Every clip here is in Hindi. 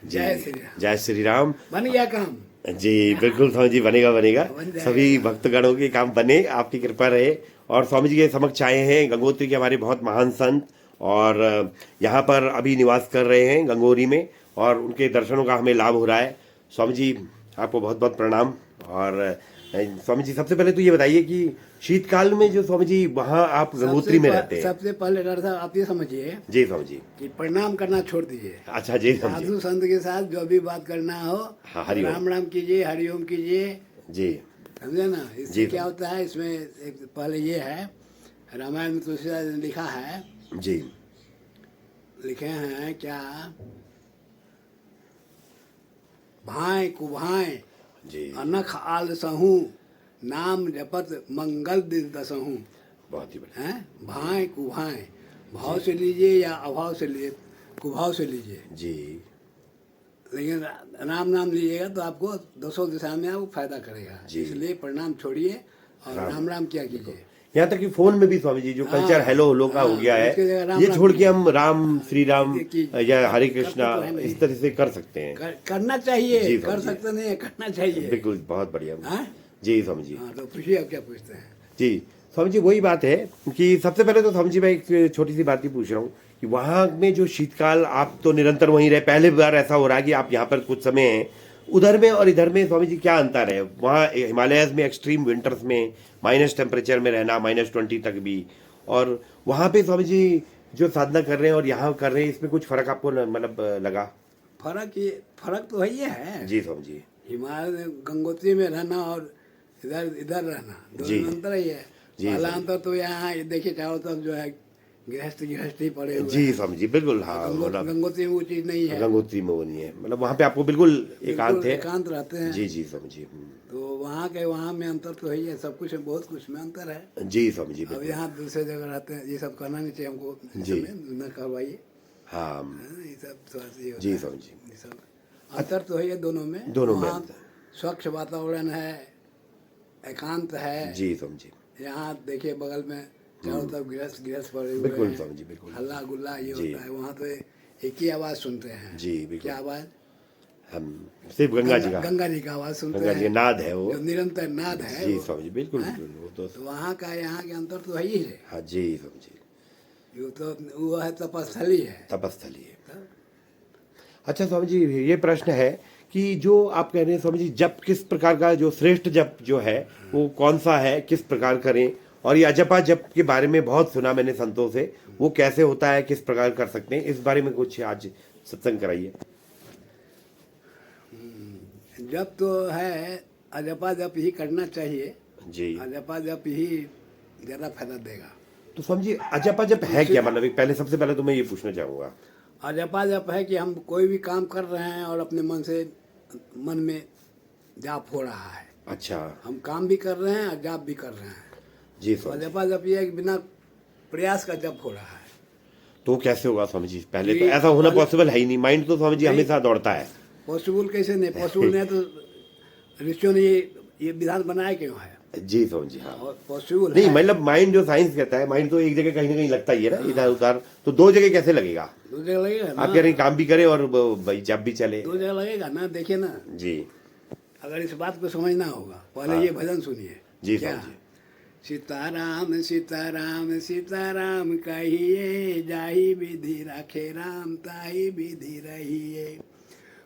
जय श्री राम। बन गया काम जी बिल्कुल स्वामी जी, बनेगा बनेगा। बन जाएगा। सभी भक्तगणों के काम बने, आपकी कृपा रहे। और स्वामी जी के समक्ष आए हैं गंगोत्री के हमारे बहुत महान संत, और यहाँ पर अभी निवास कर रहे हैं गंगोरी में, और उनके दर्शनों का हमें लाभ हो रहा है। स्वामी जी आपको बहुत बहुत प्रणाम। और स्वामी जी सबसे पहले तो ये बताइए कि शीतकाल में जो स्वामी जी वहाँ आप गंगोत्री में रहते हैं। सबसे पहले डॉक्टर साहब आप ये समझिए जी स्वामी जी। कि प्रणाम करना छोड़ दीजिए। अच्छा जी स्वामी जी। साधु संत के साथ जो भी बात करना हो, हाँ, हरिओम। राम राम कीजिए, हरिओम कीजिए, जी समझे ना। जी इससे क्या होता है, इसमें एक पहले ये है, रामायण में तुलसीदास ने लिखा है, जी लिखे हैं क्या, भाई कुभाई जी। अनख आल सहू, नाम जपत मंगल दिन दसहूँ। बहुत ही बढ़िया। हैं भाई कुभाई, भाव से लीजिए या अभाव से लीजिए, कुभाव से लीजिए, जी लेकिन राम नाम लीजिएगा तो आपको दसों दिशा में आपको फायदा करेगा। जी। इसलिए प्रणाम छोड़िए और राम राम क्या कीजिए। यहाँ तक कि फोन में भी स्वामी जी जो हाँ, कल्चर हेलो हेलो का हो हाँ, गया इसके जगह है, राम ये राम छोड़ के कीजिए। हम राम श्री राम कीजिए। या हरे कृष्णा करते तो है नहीं। इस तरह से कर सकते हैं। करना चाहिए, जी, कर जी। सकते नहीं है, करना चाहिए। बिल्कुल, बहुत बढ़िया। हाँ? जी स्वामी जी। हाँ, तो पूछिए आप क्या पूछते हैं। जी स्वामी जी, वही बात है कि सबसे पहले तो स्वामी जी मैं एक छोटी सी बात ही पूछ रहा हूँ कि वहाँ में जो शीतकाल, आप तो निरंतर वहीं रहे, पहले बार ऐसा हो रहा है कि आप यहाँ पर कुछ समय हैं, उधर में और इधर में स्वामी जी क्या अंतर है? वहाँ हिमालयस में एक्सट्रीम विंटर्स में माइनस टेम्परेचर में रहना, -20 तक भी, और वहाँ पे स्वामी जी जो साधना कर रहे हैं और यहाँ कर रहे हैं, इसमें कुछ फर्क आपको मतलब लगा? फर्क तो वही है। जी स्वामी जी। हिमालय में गंगोत्री में रहना और इधर इधर रहना, जी। दोनों में अंतर ही है। जी, पहला सर। अंतर तो यहाँ ये देखिए चारों तरफ जो है गृहस्थी पड़े हुए जी हैं। स्वामी जी बिल्कुल। हाँ मतलब गंगोत्री में वो चीज नहीं है। गंगोत्री में वो नहीं है, मतलब वहाँ पे आपको बिल्कुल एकांत बिल्कुल है। एकांत रहते हैं। जी जी स्वामी जी। तो वहाँ में अंतर तो है ही है, सब कुछ में बहुत कुछ में अंतर है। जी स्वामी जी अब बिल्कुल। यहाँ दूसरे जगह रहते हैं, ये सब करना नहीं चाहिए हमको, जी। न करवाइए। हाँ हाँ, ये सब थोड़ा सा ये होता जी है। स्वामी जी। ये सब अंतर तो है ये दोनों में। दोनों में वहाँ अंतर। स्वच्छ वातावरण है, एकांत है। जी स्वामी जी यहाँ देखिए बगल में चारों तरफ गिरस पड़े हुए बिल्कुल हैं। स्वामी जी बिल्कुल। हल्ला गुल्ला ये जी। होता है। वहाँ तो एक ही आवाज सुनते हैं। जी बिल्कुल। क्या आवाज? हम सिर्फ गंगा जी का, गंगा जी का आवाज सुनते गंगा जी हैं, का नाद है वो। जो निरंतर नाद है जी वो। स्वामी जी बिल्कुल हैं? बिल्कुल, वो तो तो वहाँ का यहाँ के अंतर तो है ही है। हाँ जी स्वामी जी। वो तो वो है तपस्थली है। तपस्थली है। अच्छा स्वामी जी, ये प्रश्न है कि जो आप कह रहे हैं स्वामी जी, जप किस प्रकार का, जो श्रेष्ठ जप जो है वो कौन सा है, किस प्रकार करें? और ये अजपा जप के बारे में बहुत सुना मैंने संतों से, वो कैसे होता है, किस प्रकार कर सकते हैं, इस बारे में कुछ आज सत्संग कराइए। जप तो है, अजपा जप ही करना चाहिए। जी अजपा जप ही ज़्यादा फायदा देगा। तो स्वामी जी अजपा जप है क्या? मतलब एक पहले, सबसे पहले तो मैं ये पूछना चाहूँगा। अजपा जप है कि हम कोई भी काम कर रहे हैं और अपने मन में जाप हो रहा है। अच्छा हम काम भी कर रहे हैं और जाप भी कर रहे हैं। जी स्वामी जी। अजपा जप ये है कि बिना प्रयास का जप हो रहा है। तो कैसे होगा स्वामी जी? पहले तो जी, ऐसा होना पहले- पॉसिबल है ही नहीं, माइंड तो स्वामी जी नहीं। हमेशा दौड़ता है। पॉसिबल कैसे नहीं? पॉसिबल नहीं है तो ऋषियों ने ये विधान बनाया क्यों है? जी स्वामी जी। हाँ और पॉसिबल नहीं, है। मतलब माइंड जो साइंस कहता है, माइंड तो एक जगह कहीं ना कहीं लगता ही है ना, इधर उधर, तो दो जगह कैसे लगेगा? दो जगह लगेगा ना। आप कह रहे हैं काम भी करे और भाई जब भी चले। दो जगह लगेगा ना। देखिए ना, जी अगर इस बात को समझना होगा, पहले हाँ। ये भजन सुनिए। जी क्या? स्वामी जी। सीताराम सीताराम सीताराम कहिए, जाहि विधि राखे राम ताहि विधि रहिए।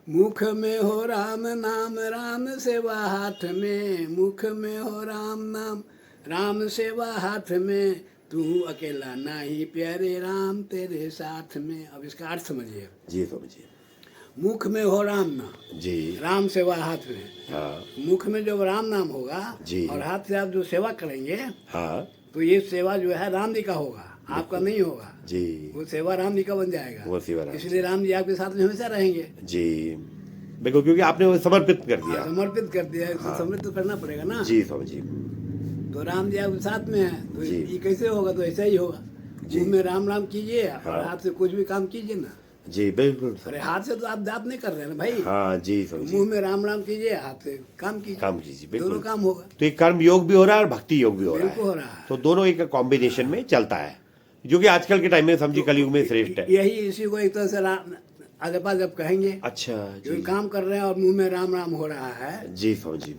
मुख में हो राम नाम, राम सेवा हाथ में। मुख में हो राम नाम, राम सेवा हाथ में। तू अकेला नाही प्यारे, राम तेरे साथ में। अब इसका अर्थ समझिए। जी स्वामी जी। मुख में हो राम नाम, जी राम सेवा हाथ में। हाँ मुख में जब राम नाम होगा जी। और हाथ से आप जो सेवा करेंगे, हाँ तो ये सेवा जो है राम जी का होगा, आपका नहीं होगा। जी। वो सेवा राम जी का बन जाएगा। वो सेवा राम जी। इसलिए राम जी आपके साथ में हमेशा रहेंगे। जी बिल्कुल, क्योंकि आपने वो समर्पित कर दिया। समर्पित कर दिया है, तो समर्पित तो करना पड़ेगा ना। जी स्वामी जी। तो राम जी आपके साथ में है, तो जी। ये कैसे होगा? तो ऐसा ही होगा। जी। मुंह में राम राम कीजिए और हाँ। हाथ से कुछ भी काम कीजिए ना। जी बिल्कुल। अरे हाथ से तो आप जाप नहीं कर रहे हैं ना भाई। हाँ जी स्वामी जी। मुंह में राम राम कीजिए, हाथ से काम कीजिए। काम कीजिए दोनों बिल्कुल। काम होगा। तो एक कर्म योग भी हो रहा है और भक्ति योग भी हो रहा बिल्कुल हो है, रहा है। तो दोनों एक कॉम्बिनेशन में चलता है, जो कि आजकल के टाइम में समझी कलयुग में श्रेष्ठ है। यही इसी को एक तरह से अजपा जप कहेंगे। अच्छा जो जी काम कर रहे हैं और मुंह में राम राम हो रहा है, जी स्वामी जी।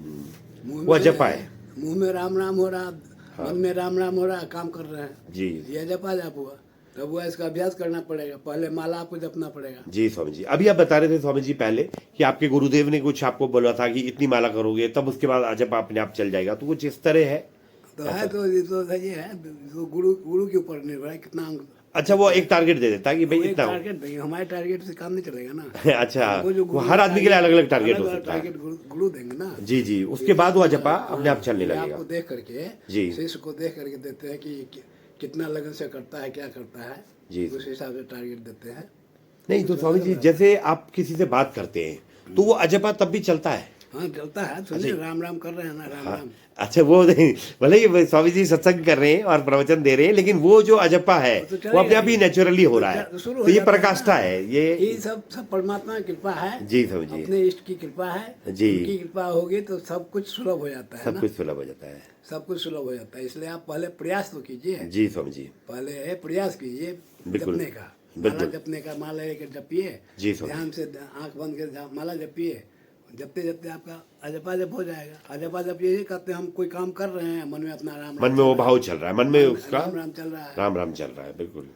मुंह वो में अजपा है। मुंह में राम राम हो रहा, हाँ। मन में राम राम हो रहा, काम कर रहे हैं, जी ये अजपा जप हुआ। तब वो इसका अभ्यास करना पड़ेगा, पहले माला आपको जपना पड़ेगा। जी स्वामी जी। अभी आप बता रहे थे स्वामी जी पहले कि आपके गुरुदेव ने कुछ आपको बोला था कि इतनी माला करोगे तब उसके बाद अजब अपने आप चल जाएगा, तो कुछ इस तरह है? तो है, तो ये तो सही है, तो गुरु के ऊपर निर्भर है कितना अंक। अच्छा, वो एक टारगेट दे देता है कि भाई वो एक इतना टारगेट देंगे, हमारे टारगेट से काम नहीं चलेगा ना। अच्छा, वो जो वो हर आदमी के लिए अलग अलग टारगेट हो सकता है। टारगेट गुरु देंगे ना। जी जी, उसके बाद वो अजपा अपने आप चलने ये लगेगा। आपको देख करके, जी। शिष्य को देख करके देते हैं कि कितना लगन से करता है, क्या करता है, जी। उस हिसाब से टारगेट देते हैं। नहीं तो स्वामी जी, जैसे आप किसी से बात करते हैं तो वो अजपा तब भी चलता है? हाँ चलता है, सुनिए राम राम कर रहे हैं ना, राम राम। अच्छा, वो नहीं, भले ही स्वामी जी सत्संग कर रहे हैं और प्रवचन दे रहे हैं, लेकिन वो जो अजपा है वो तो चलेगा वो अपने आप ही नेचुरली हो रहा है, तो शुरू हो तो ये जाता है प्रकाष्ठा ना। है ये। ये सब परमात्मा की कृपा है। जी स्वामी जी। अपने इष्ट की कृपा है। जी। उनकी कृपा होगी तो सब कुछ सुलभ हो जाता है सब ना। कुछ सुलभ हो जाता है। सब कुछ सुलभ हो जाता है, इसलिए आप पहले प्रयास तो कीजिए। जी स्वामी जी। पहले प्रयास कीजिए बिल्कुल। जपने का, बिल्कुल। माला जपने का, माला लेकर जपिए, जी स्वामी। ध्यान से आंख बंद कर माला जपिए, जपते जपते आपका अजपा जप हो जाएगा। अजपा जप ये कहते हैं हम कोई काम कर रहे हैं, मन में अपना राम मन में वो भाव चल रहा है, मन में उसका राम राम चल रहा है, राम राम चल रहा है। बिल्कुल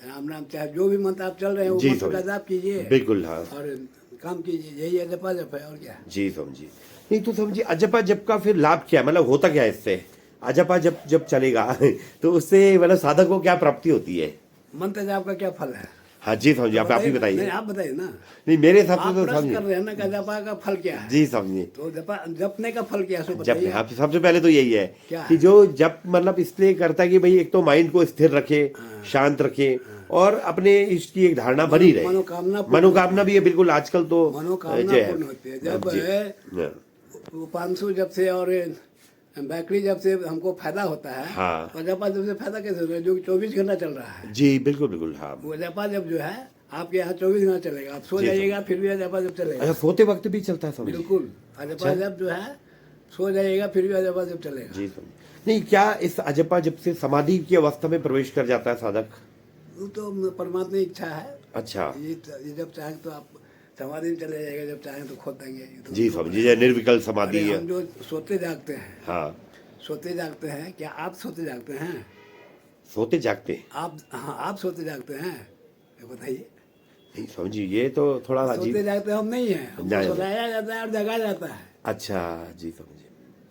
राम राम, चाहे जो भी मंत्र आप चल रहे हैं वो जी मंत्र का स्वामी। जाप कीजिए बिल्कुल हाँ और काम कीजिए, यही अजपा जप है और क्या। जी स्वामी जी। नहीं तो स्वामी जी, अजपा जप का फिर लाभ क्या है, मतलब होता क्या है इससे? अजपा जप जब चलेगा तो उससे मतलब साधक को क्या प्राप्ति होती है? मंत्र जाप का क्या फल है? हाँ जी स्वामी जी, आप ही नहीं, बताइए। आप बताइए ना। नहीं, मेरे हिसाब आप से तो प्रश्न स्वामी कर रहे हैं ना कि जपा का फल क्या है। जी स्वामी जी, तो जपने का फल क्या है, सो जप बताइए। आप सबसे पहले तो यही है क्या कि है? जो जप मतलब इसलिए करता है कि भाई एक तो माइंड को स्थिर रखे, शांत रखे और अपने इष्ट की एक धारणा बनी रहे। मनोकामना भी है, बिल्कुल। आजकल तो मनोकामना जो पूर्ण होती है जब जी, है। हाँ, वो 500 जब से और बैटरी जब से हमको फायदा होता है, हाँ। तो जपा जब से फायदा कैसे होता है, जो 24 घंटा चल रहा है। जी बिल्कुल बिल्कुल हाँ। वो जपा जब जो है आपके यहाँ 24 घंटा चलेगा, आप सो जी, जाइएगा फिर भी जपा जब चलेगा। अच्छा, सोते वक्त भी चलता है स्वामी जी? बिल्कुल, अजपा जब जो है सो जाइएगा फिर भी अजपा जब चलेगा। जी स्वामी। नहीं, क्या इस अजपा जब से समाधि की अवस्था में प्रवेश कर जाता है साधक? वो तो परमात्मा की इच्छा है। अच्छा ये जब चाहें तो आप समाधि में चले जाएगा, जब चाहें तो खो देंगे। ये तो जी स्वामी जी, ये निर्विकल्प समाधि अरे है। हम जो सोते जागते हैं, हाँ, सोते जागते हैं, क्या आप सोते जागते हैं? सोते जागते। आप, हाँ आप सोते जागते हैं, ये बताइए। नहीं स्वामी जी, ये तो थोड़ा सोते अजीब। जागते हम नहीं हैं, हमको नहीं। सुलाया जाता है और जगाया जाता है। अच्छा जी स्वामी जी।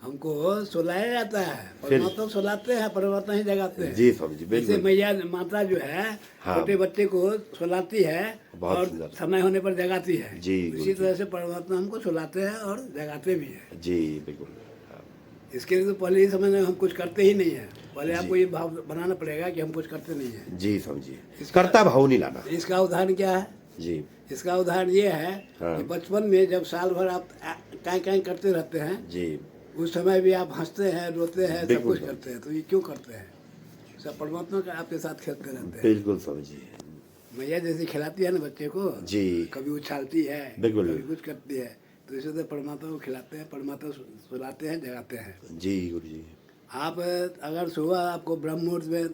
हमको सुलाया जाता है, परमात्मा सुलाते हैं, परमात्मा ही जगाते हैं। जी स्वामी जी, जैसे बिल्कुल। मैया माता जो है हाँ। छोटे बच्चे को सुलाती है बहुत और सुंदर। समय होने पर जगाती है। जी, इसी गुरुजी। तरह से परमात्मा हमको सुलाते हैं और जगाते भी हैं। जी बिल्कुल हाँ। इसके लिए तो पहले ही समय में हम कुछ करते ही नहीं है, पहले आपको ये भाव बनाना पड़ेगा कि हम कुछ करते नहीं है। जी स्वामी जी, कर्ता भाव नहीं लाना। इसका उदाहरण क्या है? जी इसका उदाहरण ये है हाँ। कि बचपन में जब साल भर आप काई करते रहते हैं, जी उस समय भी आप हंसते हैं, रोते हैं, सब बिल्कुल। कुछ करते हैं, तो ये क्यों करते हैं? सब परमात्मा का आपके साथ खेलते रहते हैं। बिल्कुल स्वामी जी। मैया जैसे खिलाती है ना बच्चे को, जी कभी उछालती है, बिल्कुल। कभी कुछ करती है, तो इसे तो परमात्मा को खिलाते हैं, परमात्मा सुलाते हैं, जगाते हैं। जी गुरु जी। आप अगर सुबह आपको ब्रह्म मुहूर्त में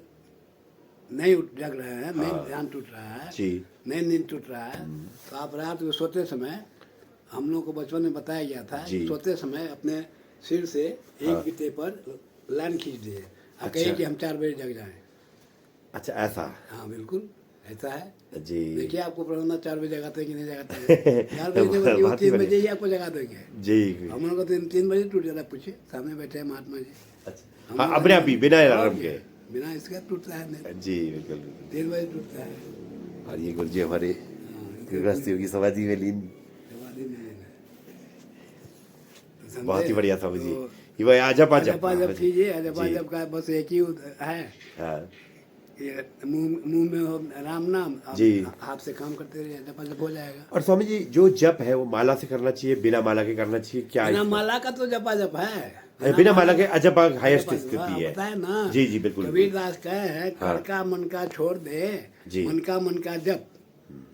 नहीं जग रहे हैं, नहीं हाँ। ध्यान टूट रहा है, जी नहीं नींद टूट रहा है, तो आप रात को सोते समय, हम लोग को बचपन में बताया गया था, जी। सोते समय अपने सिर से एक हाँ। बिते पर लाइन खींच दिए और अच्छा। कहिए कि हम 4 बजे जग जाएं। अच्छा, ऐसा? हाँ बिल्कुल ऐसा है। जी देखिए आपको परमात्मा 4 बजे जगाते हैं कि नहीं जगाते हैं? 4 बजे जब वो बात ही 3 बड़ी। बजे ही आपको जगा देंगे। जी हम लोग को 3 बजे टूट जाता है, पूछिए सामने बैठे हैं महात्मा जी। अच्छा हाँ, अपने आप ही बिना अलार्म के? बिना इसका टूटता है नहीं, जी बिल्कुल। 3 बजे टूटता है। और ये गुरु जी हमारे हाँ, गृहस्थियों की समाधि में लीन। समाधि में लेना है। तो समझे? बहुत ही बढ़िया स्वामी जी। तो ये वही अजपा जप। अजपा जप कीजिए, अजपा जी। जप का बस एक ही है, हाँ ये मुंह में हो राम नाम, आप जी। हाथ से काम करते रहिए, अजपा जप हो जाएगा। और स्वामी जी, जो जप है वो माला से करना चाहिए, बिना माला के करना चाहिए क्या? बिना माला का तो जपा जप है, बिना माला के अजपा हाईएस्ट हाँ, स्थिति है। बताए ना। जी जी बिल्कुल। कबीरदास कहे हैं, हाँ। कर का मन का छोड़ दे, जी। मन का जप,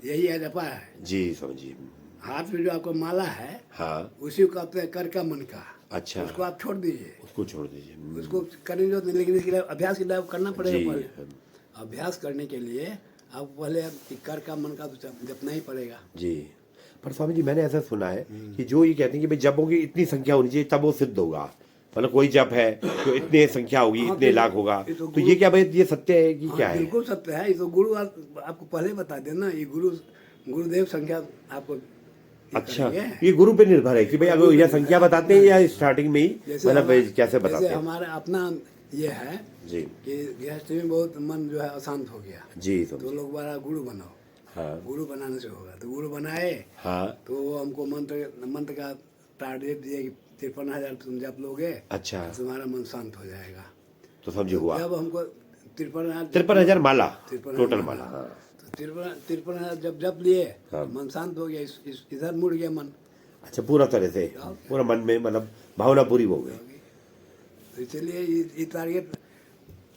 यही अजपा है। जी स्वामी जी। हाथ में जो आपको माला है, हाँ उसी को कहते हैं कर का मन का। अच्छा, उसको आप छोड़ दीजिए, उसको छोड़ दीजिए। उसको करने जो, लेकिन इसके लिए अभ्यास के लिए करना जी पड़ेगा। पहले अभ्यास करने के लिए आप पहले कर का मन का तो जपना ही पड़ेगा। जी। पर स्वामी जी मैंने ऐसा सुना है कि जो ये कहते हैं कि भाई जपों की इतनी संख्या होनी चाहिए तब वो सिद्ध होगा, मतलब कोई जप है तो इतने संख्या होगी, हाँ, इतने तो लाख होगा, ये तो तो ये क्या भाई ये सत्य है कि हाँ, क्या है? बिल्कुल सत्य है। ये तो गुरु आपको पहले बता देना, ये गुरुदेव संख्या आपको ये अच्छा, करेंगे। ये गुरु पे निर्भर है कि भाई अगर यह संख्या बताते हैं या स्टार्टिंग में ही जैसे मतलब कैसे जैसे बताते हैं? हमारा अपना ये है जी कि गृहस्थी में बहुत मन जो है अशांत हो गया, जी तो समझ। लोग बड़ा गुरु बनाओ, हाँ गुरु बनाने से होगा। तो गुरु बनाए हाँ। तो वो हमको मंत्र का टारगेट दिए कि 53,000 तुम जप लोगे अच्छा, तो तुम्हारा मन शांत हो जाएगा। तो समझे हुआ जब हमको 53,000 53,000 माला 53,000 टोटल माला। माला। हाँ 53,000 जब जप लिए हाँ। मन शांत हो गया, इधर मुड़ गया मन। अच्छा, पूरा तरह से पूरा मन में मतलब भावना पूरी हो गई। तो इसलिए ये टारगेट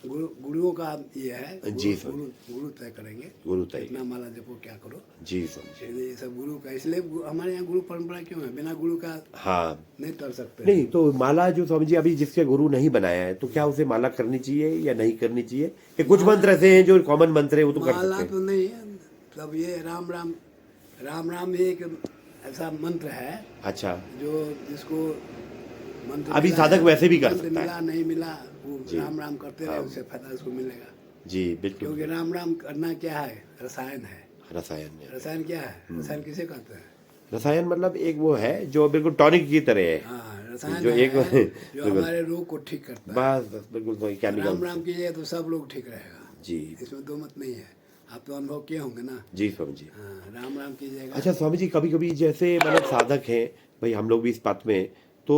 गुरुओं का ये है। जी सर। गुरु तय करेंगे गुरु तय। इतना माला जपो क्या करो। जी समझे। ये सब गुरु का, इसलिए हमारे यहाँ गुरु परंपरा क्यों है, बिना गुरु का हाँ नहीं कर सकते। नहीं तो माला जो स्वामी जी अभी जिसके गुरु नहीं बनाया है तो क्या उसे माला करनी चाहिए या नहीं करनी चाहिए? ये कुछ मंत्र ऐसे हैं जो कॉमन मंत्र है वो तो कर माला सकते तो नहीं है, तब ये राम राम राम राम ही एक ऐसा मंत्र है हैं। अच्छा, जो जिसको मंत्र अभी मिला साधक है, वैसे भी कर मंत्र सकता है। मिला नहीं मिला वो जी। राम राम करते रहे, उससे फायदा उसको मिलेगा। जी बिल्कुल। क्योंकि राम राम करना क्या है, रसायन है। रसायन है। रसायन क्या है, रसायन किसे कहते हैं? रसायन मतलब एक वो है जो बिल्कुल टॉनिक की तरह है। हाँ, रसायन जो है एक जो बिल्कुल। हमारे रोग को ठीक करता है। बस बस बिल्कुल तो राम केमिकल। राम कीजिए तो सब लोग ठीक रहेगा, जी इसमें दो मत नहीं है। आप तो अनुभव किए होंगे ना। जी स्वामी जी। हाँ, राम राम कीजिएगा। अच्छा स्वामी जी, कभी कभी जैसे मतलब साधक हैं, भाई हम लोग भी इस बात में तो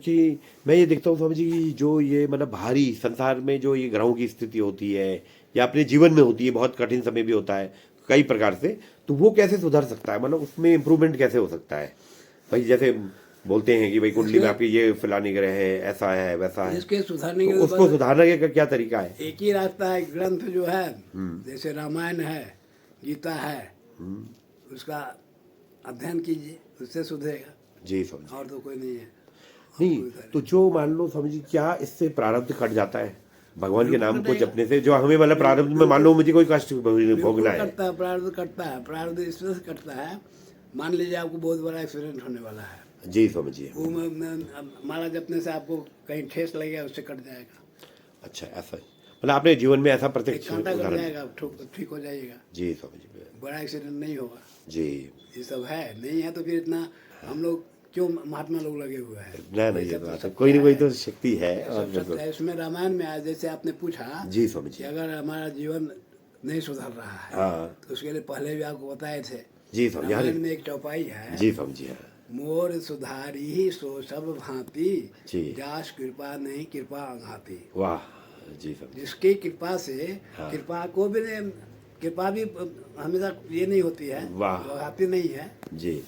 कि मैं ये देखता हूँ स्वामी जी कि जो ये मतलब भारी संसार में जो ये ग्रहों की स्थिति होती है या अपने जीवन में होती है, बहुत कठिन समय भी होता है कई प्रकार से, तो वो कैसे सुधर सकता है, मतलब उसमें इम्प्रूवमेंट कैसे हो सकता है? भाई जैसे बोलते हैं कि भाई कुंडली में आपकी ये फलानी ग्रह है, ऐसा है वैसा है, इसके सुधारने तो के उसको सुधारने का क्या तरीका है? एक ही रास्ता है। ग्रंथ जो है जैसे रामायण है, गीता है, उसका अध्ययन कीजिए, उससे सुधरेगा, जी स्वामी जी। और तो कोई नहीं है। नहीं तो जो मान लो स्वामी जी, क्या इससे प्रारब्ध कट जाता है भगवान के नाम को जपने से? जो हमें मतलब प्रारब्ध में मान लो मुझे कोई कष्ट भोगना है। कटता है, प्रारब्ध कटता है। प्रारब्ध इसलिए से कटता है, मान लीजिए आपको बहुत बड़ा एक्सीडेंट होने वाला है, जी स्वामी जी। वो माला जपने से आपको कहीं ठेस लगेगा, उससे कट जाएगा। अच्छा ऐसा ही मतलब आपने जीवन में ऐसा एक प्रत्यक्ष कांटा कट उदाहरण? जाएगा, ठीक हो जाइएगा, जी स्वामी जी। बड़ा एक्सीडेंट नहीं होगा। जी ये सब है, नहीं है तो फिर इतना हम लोग क्यों महात्मा लोग लगे हुए हैं? ना नहीं, ये सब तो तो बात है, सत्य कोई ना कोई है। तो शक्ति है। और सब सत्य है। इसमें रामायण में आया, जैसे आपने पूछा जी स्वामी कि जी। अगर हमारा जीवन नहीं सुधर रहा है हाँ तो उसके लिए पहले भी आपको बताए थे। जी स्वामी जी। रामायण में एक चौपाई है, जी स्वामी जी। हाँ मोर सुधारी सो सब भांति, जी। जास कृपा नहीं कृपा अघाती। वाह जी स्वामी। जिसकी कृपा से, हाँ। कृपा भी हमेशा ये नहीं होती है, वाह। वो आती नहीं है। जी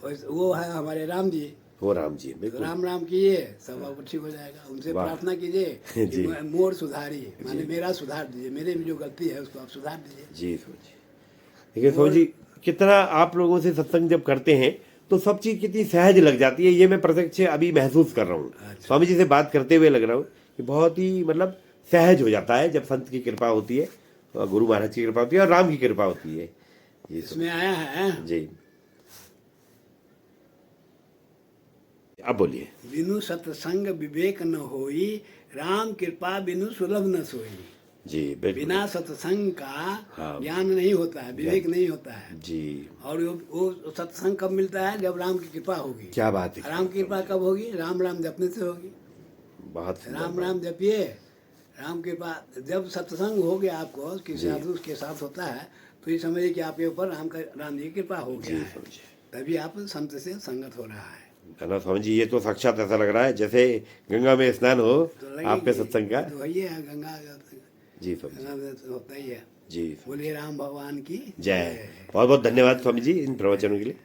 वो है हमारे राम जी। वो राम जी तो बिल्कुल। राम राम कीजिए, सब आपको ठीक हो जाएगा। उनसे वाह। प्रार्थना कीजिए जी। कि मोर सुधारी, माने मेरा सुधार दीजिए, मेरे में जो गलती है उसको आप सुधार दीजिए। जी स्वामी जी। देखिए स्वामी जी, कितना आप लोगों से सत्संग जब करते हैं तो सब चीज कितनी सहज लग जाती है, ये मैं प्रत्यक्ष अभी महसूस कर रहा हूँ। अच्छा। स्वामी जी से बात करते हुए लग रहा हूँ कि बहुत ही मतलब सहज हो जाता है जब संत की कृपा होती है, और गुरु महाराज की कृपा होती है और राम की कृपा होती है। ये सब इसमें आया है, जी। अब बोलिए। बिनु सत्संग विवेक न होई, राम कृपा बिनु सुलभ न सोई। जी बिल्कुल। बिना सत्संग का हाँ। ज्ञान नहीं होता है, विवेक नहीं होता है। जी और वो सत्संग कब मिलता है? जब राम की कृपा होगी। क्या बात है। राम की कृपा कब होगी? राम राम जपने से होगी। बहुत सुंदर राम बात। राम जपिए, राम के पास जब सत्संग हो गया आपको, किसी जी। साधु के साथ होता है, तो ये समझिए कि आपके ऊपर राम जी की कृपा हो जी गया है, स्वामी जी। तभी आप संत से संगत हो रहा है। है ना स्वामी जी, ये तो साक्षात ऐसा लग रहा है जैसे गंगा में स्नान हो तो आपके लगेगी, सत्संग का। तो वही है गंगा, जी स्वामी जी। गंगा में तो होता ही है। जी बोलिए राम भगवान की जय। बहुत बहुत धन्यवाद स्वामी जी इन प्रवचनों के लिए।